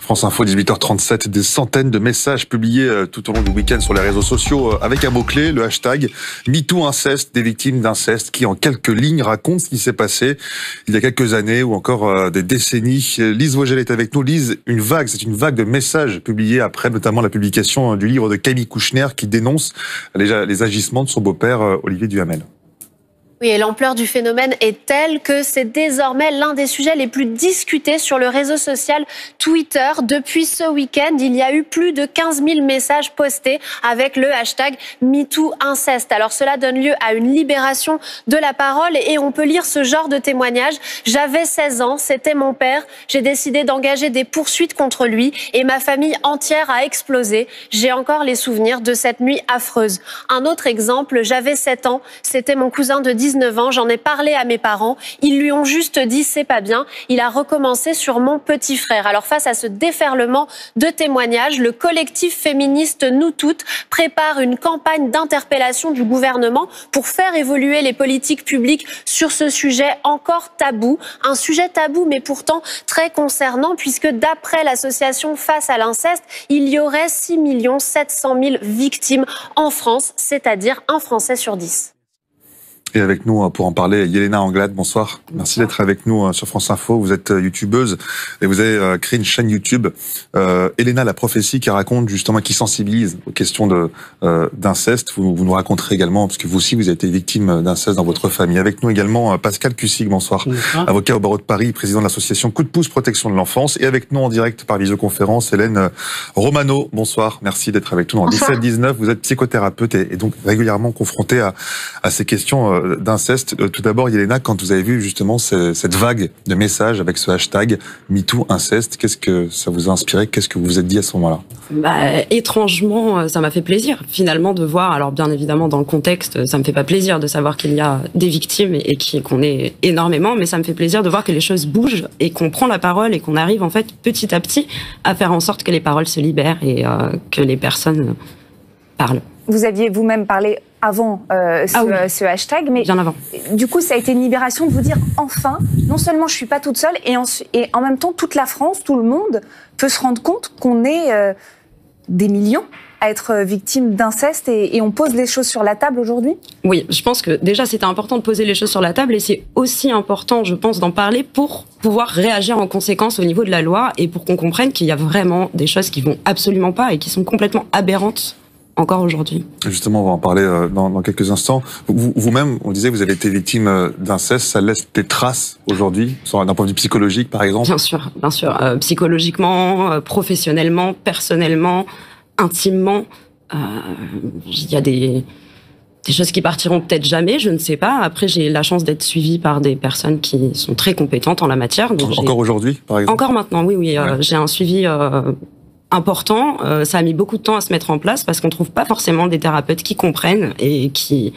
France Info, 18h37, des centaines de messages publiés tout au long du week-end sur les réseaux sociaux avec un mot-clé, le hashtag #MeTooInceste, des victimes d'inceste qui en quelques lignes racontent ce qui s'est passé il y a quelques années ou encore des décennies. Lise Vogel est avec nous. Lise, c'est une vague de messages publiés après notamment la publication du livre de Camille Kouchner qui dénonce les agissements de son beau-père Olivier Duhamel. Oui, et l'ampleur du phénomène est telle que c'est désormais l'un des sujets les plus discutés sur le réseau social Twitter. Depuis ce week-end, il y a eu plus de 15 000 messages postés avec le hashtag #MeTooInceste. Alors cela donne lieu à une libération de la parole et on peut lire ce genre de témoignage. J'avais 16 ans, c'était mon père. J'ai décidé d'engager des poursuites contre lui et ma famille entière a explosé. J'ai encore les souvenirs de cette nuit affreuse. Un autre exemple, j'avais 7 ans, c'était mon cousin de 19 ans, j'en ai parlé à mes parents, ils lui ont juste dit c'est pas bien, il a recommencé sur mon petit frère. Alors face à ce déferlement de témoignages, le collectif féministe Nous Toutes prépare une campagne d'interpellation du gouvernement pour faire évoluer les politiques publiques sur ce sujet encore tabou. Un sujet tabou mais pourtant très concernant puisque d'après l'association Face à l'inceste, il y aurait 6 700 000 victimes en France, c'est-à-dire un Français sur 10. Et avec nous pour en parler, Yelena Anglade, bonsoir. Merci d'être avec nous sur France Info. Vous êtes youtubeuse et vous avez créé une chaîne YouTube, Elena la prophétie, qui raconte justement, qui sensibilise aux questions d'inceste. Vous nous raconterez également, parce que vous aussi vous avez été victime d'inceste dans votre famille. Avec nous également Pascal Cussig, bonsoir. Bonsoir. Avocat au barreau de Paris, président de l'association Coup de pouce protection de l'enfance. Et avec nous en direct par visioconférence, Hélène Romano, bonsoir. Merci d'être avec nous. En 17-19, vous êtes psychothérapeute et donc régulièrement confrontée à ces questions d'inceste. Tout d'abord, Yelena, quand vous avez vu justement cette vague de messages avec ce hashtag #MeTooInceste, qu'est-ce que ça vous a inspiré? Qu'est-ce que vous vous êtes dit à ce moment-là? Étrangement, ça m'a fait plaisir finalement de voir. Alors bien évidemment, dans le contexte, ça me fait pas plaisir de savoir qu'il y a des victimes et qu'on est énormément, mais ça me fait plaisir de voir que les choses bougent et qu'on prend la parole et qu'on arrive en fait petit à petit à faire en sorte que les paroles se libèrent et que les personnes parlent. Vous aviez vous-même parlé avant ce hashtag, mais bien avant. Du coup, ça a été une libération de vous dire enfin, non seulement je suis pas toute seule, et en même temps toute la France, tout le monde peut se rendre compte qu'on est des millions à être victimes d'inceste et on pose les choses sur la table aujourd'hui. Oui, je pense que déjà c'était important de poser les choses sur la table et c'est aussi important, je pense, d'en parler pour pouvoir réagir en conséquence au niveau de la loi et pour qu'on comprenne qu'il y a vraiment des choses qui vont absolument pas et qui sont complètement aberrantes encore aujourd'hui. Justement, on va en parler dans quelques instants. Vous-même, on disait, vous avez été victime d'inceste. Ça laisse des traces aujourd'hui, d'un point de vue psychologique, par exemple? Bien sûr, bien sûr. Psychologiquement, professionnellement, personnellement, intimement. Il y a des choses qui partiront peut-être jamais, je ne sais pas. Après, j'ai la chance d'être suivie par des personnes qui sont très compétentes en la matière. Donc encore aujourd'hui, par exemple? Encore maintenant, oui. Ouais. J'ai un suivi important. Ça a mis beaucoup de temps à se mettre en place parce qu'on trouve pas forcément des thérapeutes qui comprennent et qui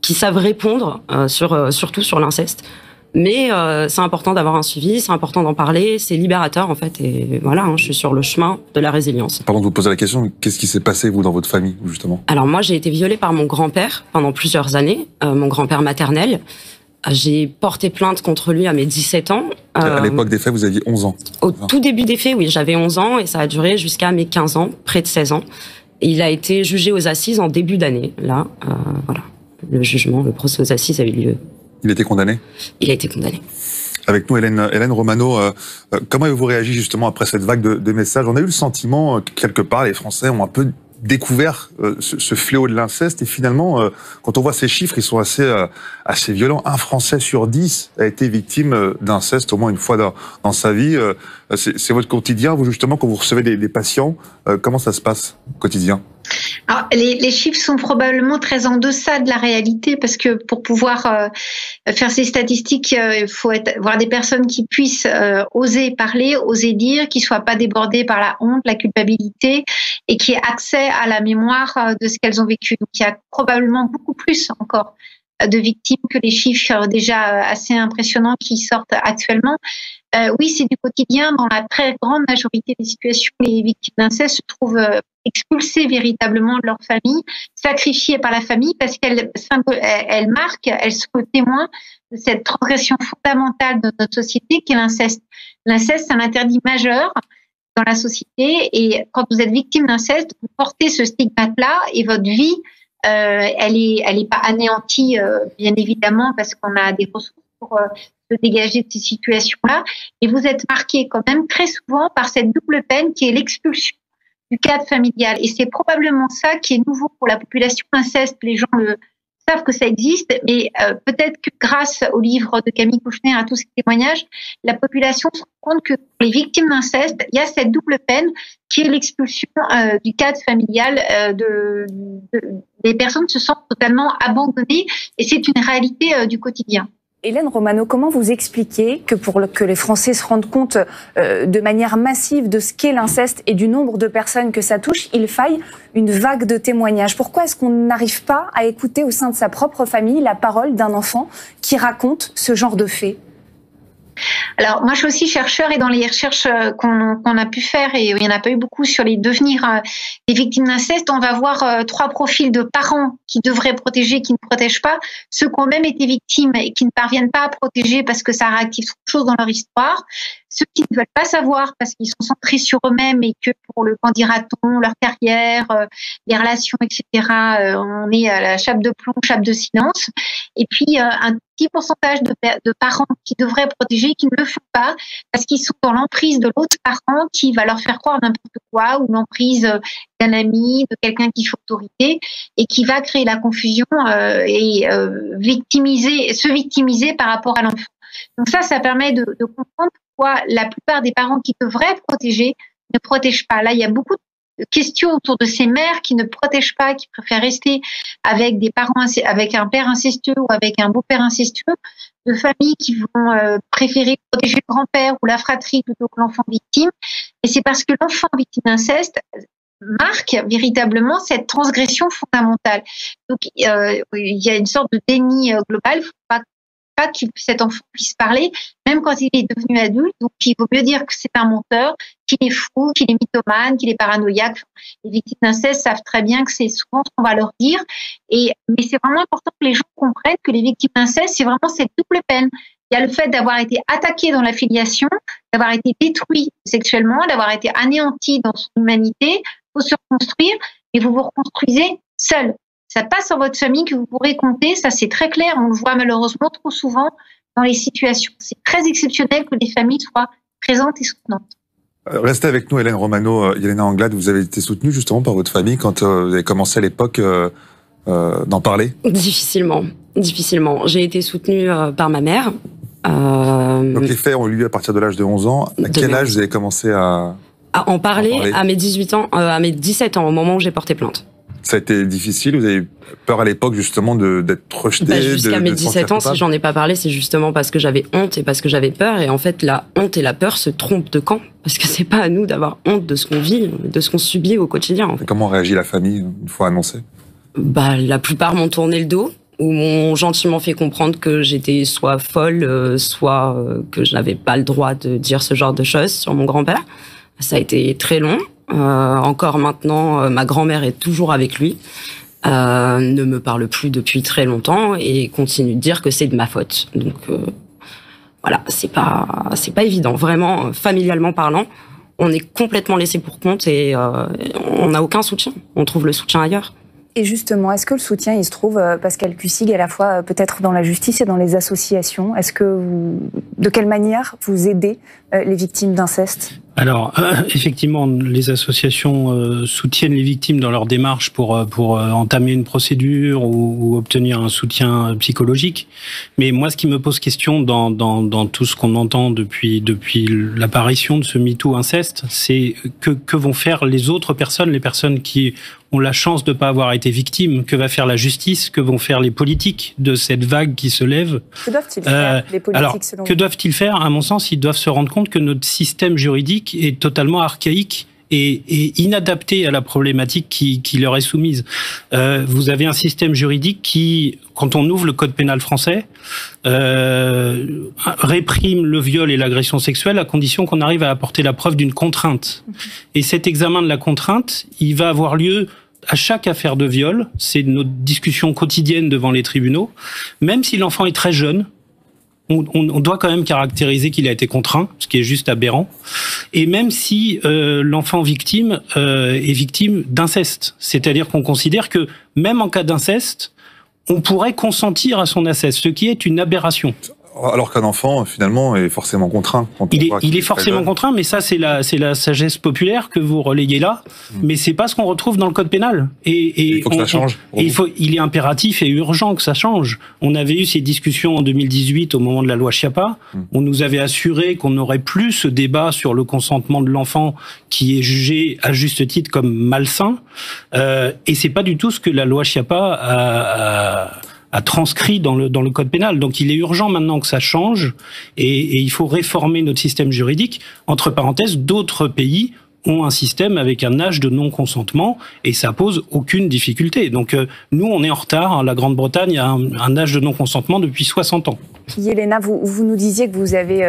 savent répondre surtout sur l'inceste. Mais c'est important d'avoir un suivi, c'est important d'en parler, c'est libérateur en fait. Et voilà, je suis sur le chemin de la résilience. Pardon de vous poser la question, qu'est-ce qui s'est passé vous dans votre famille justement? Alors moi, j'ai été violée par mon grand-père pendant plusieurs années, mon grand-père maternel. J'ai porté plainte contre lui à mes 17 ans. À l'époque des faits, vous aviez 11 ans. Au tout début des faits, oui, j'avais 11 ans et ça a duré jusqu'à mes 15 ans, près de 16 ans. Et il a été jugé aux assises en début d'année. Là, voilà, le jugement, le procès aux assises a eu lieu. Il a été condamné? Il a été condamné. Avec nous, Hélène Romano, comment avez-vous réagi justement après cette vague de messages? On a eu le sentiment, quelque part, les Français ont un peu découvert ce fléau de l'inceste et finalement, quand on voit ces chiffres, ils sont assez violents. Un Français sur 10 a été victime d'inceste au moins une fois dans sa vie. C'est votre quotidien, vous justement, quand vous recevez des patients, comment ça se passe au quotidien? Alors, les chiffres sont probablement très en deçà de la réalité parce que pour pouvoir faire ces statistiques, il faut avoir des personnes qui puissent oser parler, oser dire, qui soient pas débordées par la honte, la culpabilité et qui aient accès à la mémoire de ce qu'elles ont vécu. Donc il y a probablement beaucoup plus encore de victimes que les chiffres déjà assez impressionnants qui sortent actuellement. Oui, c'est du quotidien. Dans la très grande majorité des situations, les victimes d'inceste se trouvent expulsées véritablement de leur famille, sacrifiées par la famille parce qu'elles marquent, elles sont témoins de cette transgression fondamentale de notre société qu'est l'inceste. L'inceste, c'est un interdit majeur dans la société. Et quand vous êtes victime d'inceste, vous portez ce stigmate-là et votre vie, elle est pas anéantie, bien évidemment, parce qu'on a des ressources pour se dégager de ces situations-là. Et vous êtes marqué quand même très souvent par cette double peine qui est l'expulsion du cadre familial. Et c'est probablement ça qui est nouveau pour la population inceste. Les gens savent que ça existe, mais peut-être que grâce au livre de Camille Kouchner, à tous ces témoignages, la population se rend compte que pour les victimes d'inceste, il y a cette double peine qui est l'expulsion du cadre familial. Les personnes se sentent totalement abandonnées et c'est une réalité du quotidien. Hélène Romano, comment vous expliquez que pour que les Français se rendent compte de manière massive de ce qu'est l'inceste et du nombre de personnes que ça touche, il faille une vague de témoignages? Pourquoi est-ce qu'on n'arrive pas à écouter au sein de sa propre famille la parole d'un enfant qui raconte ce genre de faits? Alors, moi, je suis aussi chercheur et dans les recherches qu'on a pu faire, et il n'y en a pas eu beaucoup sur les devenirs des victimes d'inceste, on va voir 3 profils de parents qui devraient protéger, qui ne protègent pas, ceux qui ont même été victimes et qui ne parviennent pas à protéger parce que ça réactive trop de choses dans leur histoire, ceux qui ne veulent pas savoir parce qu'ils sont centrés sur eux-mêmes et que pour le qu'en dira-t-on, leur carrière, les relations, etc., on est à la chape de plomb, chape de silence. Et puis, un petit pourcentage de parents qui devraient protéger, qui ne le font pas parce qu'ils sont dans l'emprise de l'autre parent qui va leur faire croire n'importe quoi, ou l'emprise d'un ami, de quelqu'un qui fait autorité et qui va créer la confusion et se victimiser par rapport à l'enfant. Donc ça permet de comprendre pourquoi la plupart des parents qui devraient protéger ne protègent pas. Là, il y a beaucoup de questions autour de ces mères qui ne protègent pas, qui préfèrent rester avec des parents, avec un père incestueux ou avec un beau-père incestueux, de familles qui vont préférer protéger le grand-père ou la fratrie plutôt que l'enfant victime. Et c'est parce que l'enfant victime d'inceste marque véritablement cette transgression fondamentale. Donc, il y a une sorte de déni global. Il ne faut pas que cet enfant puisse parler, même quand il est devenu adulte. Donc, il vaut mieux dire que c'est un menteur, qu'il est fou, qu'il est mythomane, qu'il est paranoïaque. Les victimes d'inceste savent très bien que c'est souvent ce qu'on va leur dire. Mais c'est vraiment important que les gens comprennent que les victimes d'inceste, c'est vraiment cette double peine. Il y a le fait d'avoir été attaqué dans la filiation, d'avoir été détruit sexuellement, d'avoir été anéanti dans son humanité. Il faut se reconstruire et vous vous reconstruisez seul. Ça passe dans votre famille que vous pourrez compter, ça c'est très clair, on le voit malheureusement trop souvent dans les situations. C'est très exceptionnel que les familles soient présentes et soutenantes. Restez avec nous, Hélène Romano. Yelena Anglade, vous avez été soutenue justement par votre famille quand vous avez commencé à l'époque d'en parler? Difficilement. J'ai été soutenue par ma mère. Donc les faits ont eu lieu à partir de l'âge de 11 ans. À quel âge vous avez commencé à en parler? À mes 17 ans, au moment où j'ai porté plainte. Ça a été difficile? Vous avez peur à l'époque justement d'être rejeté? Jusqu'à mes 17 ans, si j'en ai pas parlé, c'est justement parce que j'avais honte et parce que j'avais peur. Et en fait, la honte et la peur se trompent de camp. Parce que c'est pas à nous d'avoir honte de ce qu'on vit, de ce qu'on subit au quotidien. En fait. Comment réagit la famille une fois annoncé? La plupart m'ont tourné le dos, ou m'ont gentiment fait comprendre que j'étais soit folle, soit que je n'avais pas le droit de dire ce genre de choses sur mon grand-père. Ça a été très long. Encore maintenant, ma grand-mère est toujours avec lui, ne me parle plus depuis très longtemps et continue de dire que c'est de ma faute. Donc voilà, c'est pas évident. Vraiment, familialement parlant, on est complètement laissé pour compte et on n'a aucun soutien. On trouve le soutien ailleurs. Et justement, est-ce que le soutien, il se trouve, Pascal Cussig, à la fois peut-être dans la justice et dans les associations? De quelle manière vous aidez les victimes d'inceste? Alors, effectivement, les associations soutiennent les victimes dans leur démarche pour entamer une procédure ou obtenir un soutien psychologique. Mais moi, ce qui me pose question dans tout ce qu'on entend depuis l'apparition de ce MeToo inceste, c'est que vont faire les autres personnes, les personnes qui ont la chance de ne pas avoir été victimes? Que va faire la justice? Que vont faire les politiques de cette vague qui se lève? Que doivent-ils faire, les politiques, selon vous? Que doivent-ils faire? À mon sens, ils doivent se rendre compte que notre système juridique est totalement archaïque et inadapté à la problématique qui leur est soumise. Vous avez un système juridique qui, quand on ouvre le code pénal français, réprime le viol et l'agression sexuelle à condition qu'on arrive à apporter la preuve d'une contrainte. Et cet examen de la contrainte, il va avoir lieu à chaque affaire de viol. C'est notre discussion quotidienne devant les tribunaux. Même si l'enfant est très jeune, on doit quand même caractériser qu'il a été contraint, ce qui est juste aberrant. Et même si l'enfant victime est victime d'inceste, c'est-à-dire qu'on considère que même en cas d'inceste, on pourrait consentir à son inceste, ce qui est une aberration. Alors qu'un enfant, finalement, est forcément contraint. Il est forcément contraint, mais ça, c'est la sagesse populaire que vous relayez là. Mais c'est pas ce qu'on retrouve dans le code pénal. Et il faut que ça change. Il est impératif et urgent que ça change. On avait eu ces discussions en 2018 au moment de la loi Schiappa. On nous avait assuré qu'on n'aurait plus ce débat sur le consentement de l'enfant qui est jugé à juste titre comme malsain. Et c'est pas du tout ce que la loi Schiappa a transcrit dans le code pénal. Donc il est urgent maintenant que ça change et il faut réformer notre système juridique. Entre parenthèses, d'autres pays ont un système avec un âge de non-consentement et ça pose aucune difficulté. Donc nous, on est en retard. La Grande-Bretagne a un âge de non-consentement depuis 60 ans. Yelena, vous nous disiez que vous avez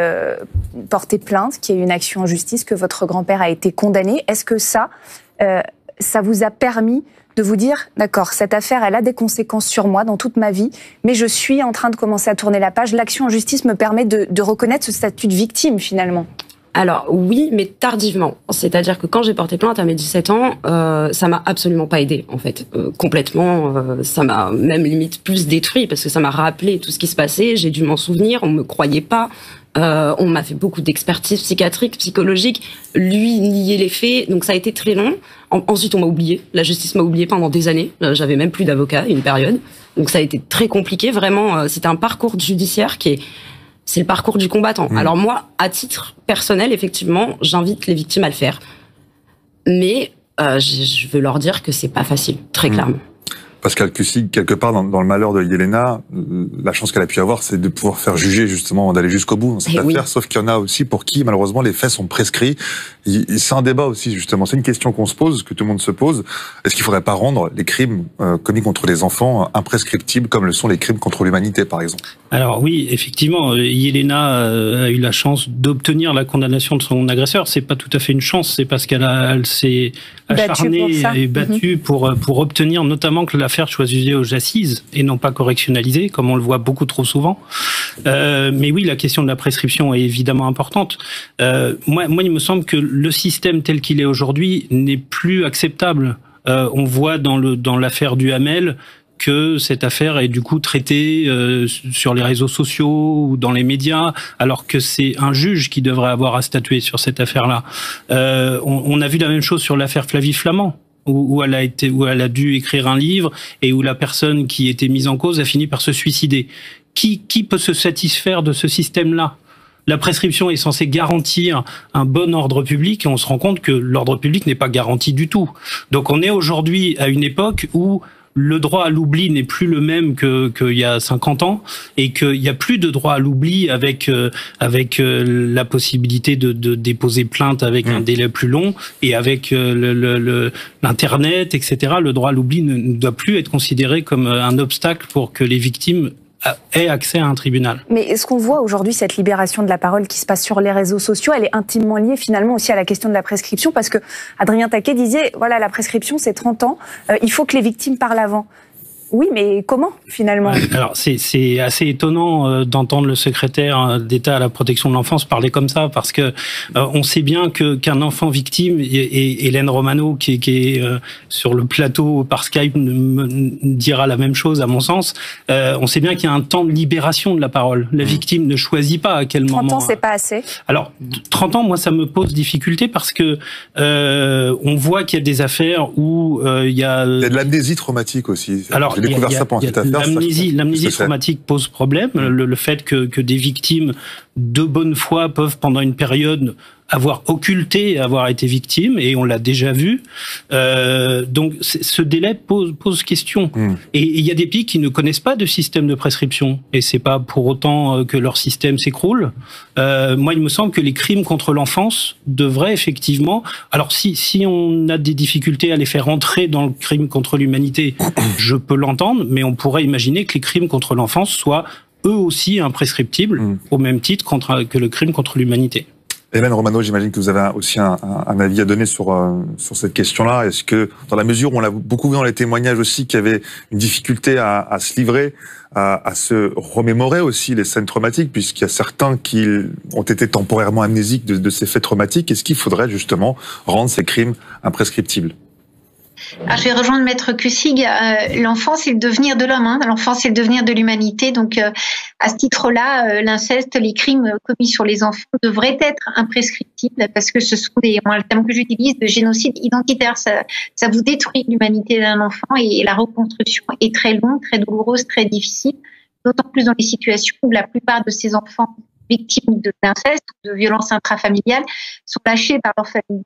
porté plainte, qu'il y a eu une action en justice, que votre grand-père a été condamné. Est-ce que ça vous a permis de vous dire, d'accord, cette affaire, elle a des conséquences sur moi dans toute ma vie, mais je suis en train de commencer à tourner la page. L'action en justice me permet de reconnaître ce statut de victime, finalement. Alors oui, mais tardivement. C'est-à-dire que quand j'ai porté plainte à mes 17 ans, ça m'a absolument pas aidé, en fait. Complètement, ça m'a même limite plus détruit, parce que ça m'a rappelé tout ce qui se passait, j'ai dû m'en souvenir, on me croyait pas. On m'a fait beaucoup d'expertises psychiatriques, psychologiques, lui niait les faits, donc ça a été très long. Ensuite, on m'a oublié, la justice m'a oublié pendant des années, j'avais même plus d'avocat, une période. Donc ça a été très compliqué, vraiment, c'était un parcours judiciaire c'est le parcours du combattant. Alors moi, à titre personnel, effectivement, j'invite les victimes à le faire. Mais je veux leur dire que c'est pas facile, très clairement. Pascal Cussig, quelque part dans le malheur de Yelena, la chance qu'elle a pu avoir, c'est de pouvoir faire juger, justement, d'aller jusqu'au bout dans cette affaire. Oui. Sauf qu'il y en a aussi pour qui, malheureusement, les faits sont prescrits. C'est un débat aussi, justement. C'est une question qu'on se pose, que tout le monde se pose. Est-ce qu'il ne faudrait pas rendre les crimes commis contre les enfants imprescriptibles, comme le sont les crimes contre l'humanité, par exemple? Alors oui, effectivement, Yelena a eu la chance d'obtenir la condamnation de son agresseur. C'est pas tout à fait une chance, c'est parce qu'elle s'est acharnée et battue pour obtenir notamment que l'affaire soit jugée aux assises et non pas correctionnalisée, comme on le voit beaucoup trop souvent. Mais oui, la question de la prescription est évidemment importante. Moi, il me semble que le système tel qu'il est aujourd'hui n'est plus acceptable. On voit dans l'affaire du Hamel que cette affaire est du coup traitée sur les réseaux sociaux ou dans les médias, alors que c'est un juge qui devrait avoir à statuer sur cette affaire-là. On a vu la même chose sur l'affaire Flavie Flament, où elle a dû écrire un livre et où la personne qui était mise en cause a fini par se suicider. Qui peut se satisfaire de ce système-là? La prescription est censée garantir un bon ordre public et on se rend compte que l'ordre public n'est pas garanti du tout. Donc on est aujourd'hui à une époque où le droit à l'oubli n'est plus le même qu'il y a 50 ans et qu'il n'y a plus de droit à l'oubli avec la possibilité de déposer plainte avec un délai plus long et avec l'internet, etc. Le droit à l'oubli ne doit plus être considéré comme un obstacle pour que les victimes aient accès à un tribunal. Mais est-ce qu'on voit aujourd'hui cette libération de la parole qui se passe sur les réseaux sociaux, elle est intimement liée finalement aussi à la question de la prescription, parce que Adrien Taquet disait, voilà, la prescription c'est 30 ans, il faut que les victimes parlent avant. Oui, mais comment, finalement? Alors, c'est assez étonnant d'entendre le secrétaire d'État à la protection de l'enfance parler comme ça, parce que on sait bien qu'un enfant victime, et Hélène Romano, qui est sur le plateau par Skype, dira la même chose, à mon sens, on sait bien qu'il y a un temps de libération de la parole. La victime ne choisit pas à quel moment... 30 ans, c'est pas assez? Alors, 30 ans, moi, ça me pose difficulté, parce que on voit qu'il y a des affaires où il y a... Il y a de l'amnésie traumatique aussi. Alors, l'amnésie traumatique pose problème. Le fait que des victimes de bonne foi peuvent, pendant une période, avoir occulté avoir été victimes, et on l'a déjà vu. Donc, ce délai pose question. Et il y a des pays qui ne connaissent pas de système de prescription, et c'est pas pour autant que leur système s'écroule. Moi, il me semble que les crimes contre l'enfance devraient effectivement... Alors, si on a des difficultés à les faire entrer dans le crime contre l'humanité, je peux l'entendre, mais on pourrait imaginer que les crimes contre l'enfance soient eux aussi imprescriptibles, au même titre que le crime contre l'humanité. Hélène Romano, j'imagine que vous avez aussi un avis à donner sur cette question-là. Est-ce que, dans la mesure où on l'a beaucoup vu dans les témoignages aussi, qu'il y avait une difficulté à se livrer, à se remémorer aussi les scènes traumatiques, puisqu'il y a certains qui ont été temporairement amnésiques de ces faits traumatiques, est-ce qu'il faudrait justement rendre ces crimes imprescriptibles ? Alors, je vais rejoindre Maître Cussig. L'enfant, c'est le devenir de l'homme. L'enfant, c'est le devenir de l'humanité. Donc, à ce titre-là, l'inceste, les crimes commis sur les enfants devraient être imprescriptibles parce que ce sont moi, le terme que j'utilise, de génocide identitaire. Ça vous détruit l'humanité d'un enfant et la reconstruction est très longue, très douloureuse, très difficile. D'autant plus dans les situations où la plupart de ces enfants victimes d'inceste ou de violences intrafamiliales sont lâchés par leur famille.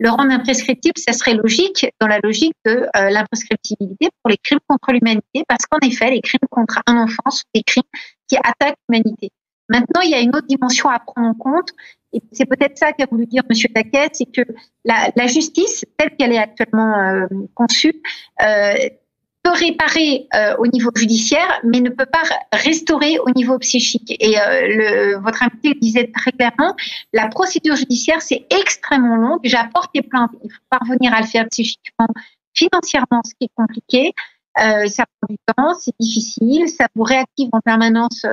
Le rendre imprescriptible, ça serait logique, dans la logique de l'imprescriptibilité pour les crimes contre l'humanité, parce qu'en effet, les crimes contre un enfant sont des crimes qui attaquent l'humanité. Maintenant, il y a une autre dimension à prendre en compte, et c'est peut-être ça qu'a voulu dire M. Taquet, c'est que la justice, telle qu'elle est actuellement conçue, peut réparer au niveau judiciaire, mais ne peut pas restaurer au niveau psychique. Et votre invité disait très clairement, la procédure judiciaire, c'est extrêmement long. Déjà, porter plainte, il faut parvenir à le faire psychiquement, financièrement, ce qui est compliqué. Ça prend du temps, c'est difficile, ça vous réactive en permanence.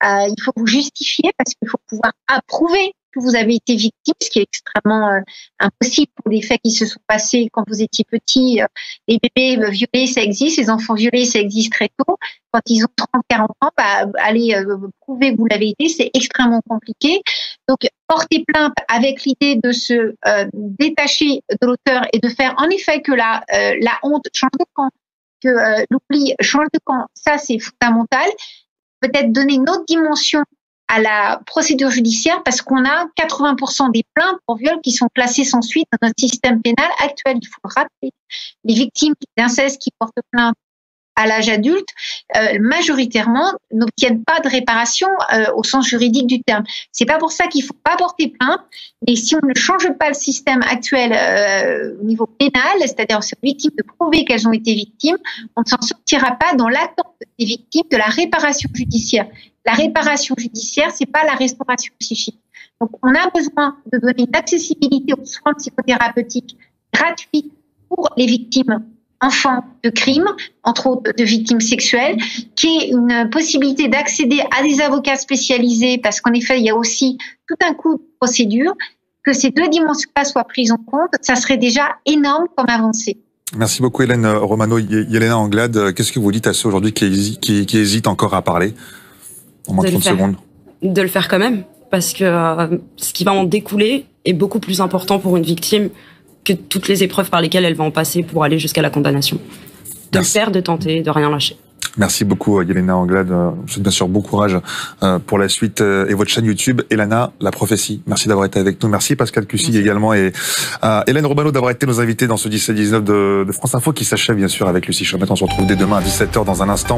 Il faut vous justifier parce qu'il faut pouvoir approuver que vous avez été victime, ce qui est extrêmement impossible pour des faits qui se sont passés quand vous étiez petit. Les bébés violés, ça existe, les enfants violés, ça existe très tôt. Quand ils ont 30, 40 ans, aller prouver que vous l'avez été, c'est extrêmement compliqué. Donc, porter plainte avec l'idée de se détacher de l'auteur et de faire en effet que la honte change de camp, que l'oubli change de camp, ça c'est fondamental. Peut-être donner une autre dimension à la procédure judiciaire parce qu'on a 80% des plaintes pour viol qui sont classées sans suite dans notre système pénal actuel. Il faut le rappeler. Les victimes d'inceste qui portent plainte à l'âge adulte, majoritairement, n'obtiennent pas de réparation au sens juridique du terme. C'est pas pour ça qu'il faut pas porter plainte, mais si on ne change pas le système actuel au niveau pénal, c'est-à-dire ces victimes de prouver qu'elles ont été victimes, on ne s'en sortira pas dans l'attente des victimes de la réparation judiciaire. La réparation judiciaire, c'est pas la restauration psychique. Donc, on a besoin de donner une accessibilité aux soins psychothérapeutiques gratuits pour les victimes enfants de crimes, entre autres de victimes sexuelles, qui est une possibilité d'accéder à des avocats spécialisés, parce qu'en effet, il y a aussi tout un coût de procédure, que ces deux dimensions-là soient prises en compte, ça serait déjà énorme comme avancée. Merci beaucoup Hélène Romano. Yelena Anglade, qu'est-ce que vous dites à ceux aujourd'hui qui hésitent encore à parler? En moins de 30 secondes. De le faire quand même, parce que ce qui va en découler est beaucoup plus important pour une victime que toutes les épreuves par lesquelles elle va en passer pour aller jusqu'à la condamnation. De le faire, de tenter, de rien lâcher. Merci beaucoup Yelena Anglade. Je vous souhaite bien sûr bon courage pour la suite et votre chaîne YouTube Elana, la prophétie. Merci d'avoir été avec nous. Merci Pascal Cussig également et Hélène Romano d'avoir été nos invités dans ce 17-19 de France Info qui s'achève bien sûr avec Lucie Chomet. On se retrouve dès demain à 17h dans un instant.